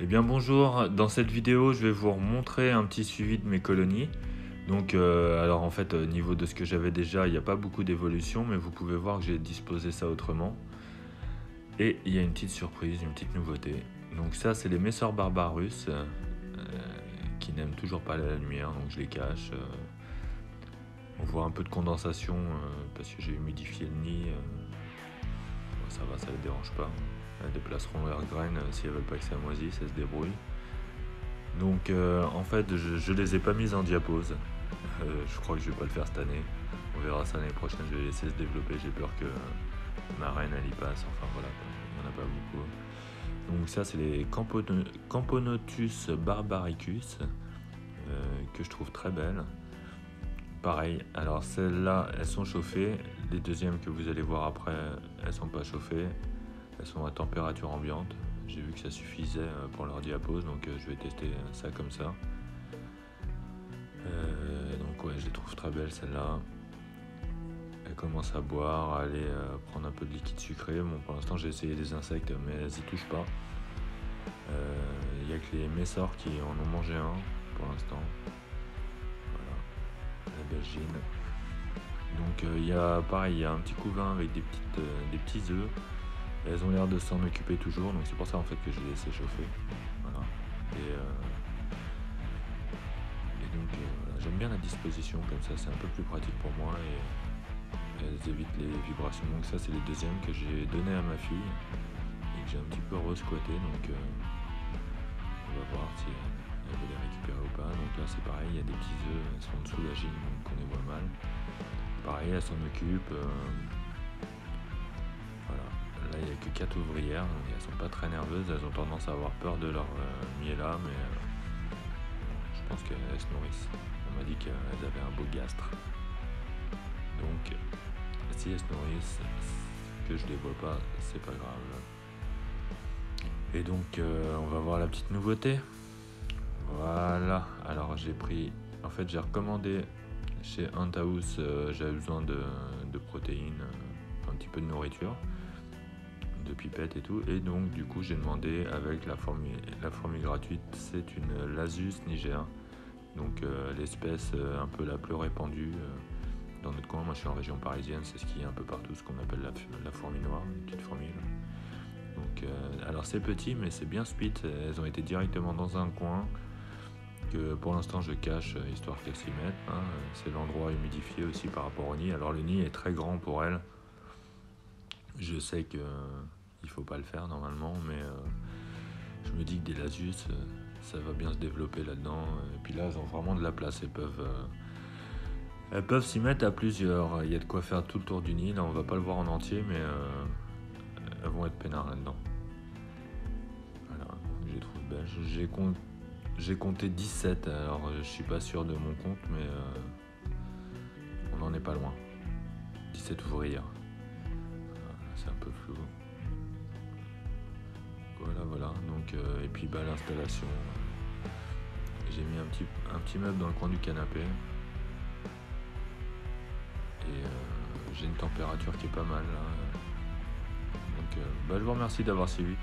Eh bien bonjour, dans cette vidéo je vais vous montrer un petit suivi de mes colonies. Donc alors en fait au niveau de ce que j'avais déjà, il n'y a pas beaucoup d'évolution, mais vous pouvez voir que j'ai disposé ça autrement. Et il y a une petite surprise, une petite nouveauté. Donc ça c'est les Messor Barbarus qui n'aiment toujours pas la lumière, donc je les cache. On voit un peu de condensation parce que j'ai humidifié le nid. Bon, ça va, ça ne les dérange pas. Elles déplaceront leurs graines si elles veulent pas que ça moisisse, elles se débrouillent. Donc en fait je les ai pas mises en diapose. Je crois que je vais pas le faire cette année. On verra ça l'année prochaine, je vais laisser se développer. J'ai peur que ma reine elle y passe. Enfin voilà, il n'y en a pas beaucoup. Donc ça c'est les Camponotus barbaricus que je trouve très belles. Pareil, alors celles-là elles sont chauffées. Les deuxièmes que vous allez voir après, elles sont pas chauffées. Elles sont à température ambiante. J'ai vu que ça suffisait pour leur diapose, donc je vais tester ça comme ça. Donc ouais, je les trouve très belles celles-là. Elles commencent à boire, à aller prendre un peu de liquide sucré. Bon, pour l'instant j'ai essayé des insectes, mais elles y touchent pas. Il n'y a que les Messor qui en ont mangé un pour l'instant. Voilà, la belgine. Donc il y a pareil, il y a un petit couvain avec des petits œufs. Elles ont l'air de s'en occuper toujours, donc c'est pour ça en fait que je les laissé chauffer. Voilà. Et donc voilà. J'aime bien la disposition comme ça, c'est un peu plus pratique pour moi et elles évitent les vibrations. Donc ça c'est les deuxièmes que j'ai donné à ma fille et que j'ai un petit peu resquatté, donc on va voir si elle veut les récupérer ou pas. Donc là c'est pareil, il y a des petits œufs, elles sont en dessous de la gine, donc on les voit mal. Pareil, elles s'en occupent. Voilà. Là, il n'y a que 4 ouvrières, donc elles sont pas très nerveuses, elles ont tendance à avoir peur de leur miella, mais je pense qu'elles se nourrissent. On m'a dit qu'elles avaient un beau gastre. Donc, si elles se nourrissent, que je les vois pas, c'est pas grave. Et donc, on va voir la petite nouveauté. Voilà. Alors, j'ai recommandé chez Huntahouse, j'avais besoin de protéines, un petit peu de nourriture, de pipettes et tout, et donc du coup j'ai demandé avec la fourmi gratuite. C'est une Lasus niger, donc l'espèce un peu la plus répandue dans notre coin. Moi je suis en région parisienne, c'est ce qui est un peu partout, ce qu'on appelle la fourmi noire, une petite fourmi là. Donc alors c'est petit mais c'est bien split, elles ont été directement dans un coin que pour l'instant je cache histoire qu'elles s'y mettent, hein. C'est l'endroit humidifié aussi par rapport au nid. Alors le nid est très grand pour elles, je sais que il faut pas le faire normalement, mais je me dis que des Lasus ça va bien se développer là-dedans, et puis là elles ont vraiment de la place, elles peuvent s'y mettre à plusieurs, il y a de quoi faire tout le tour du nid. Là on va pas le voir en entier, mais elles vont être peinards là-dedans. Voilà, je les trouve belles. J'ai compté 17, alors je suis pas sûr de mon compte, mais on n'en est pas loin. 17 ouvrières. C'est un peu flou. Voilà. Donc, et puis l'installation. J'ai mis un petit meuble dans le coin du canapé. Et j'ai une température qui est pas mal là. Donc je vous remercie d'avoir suivi.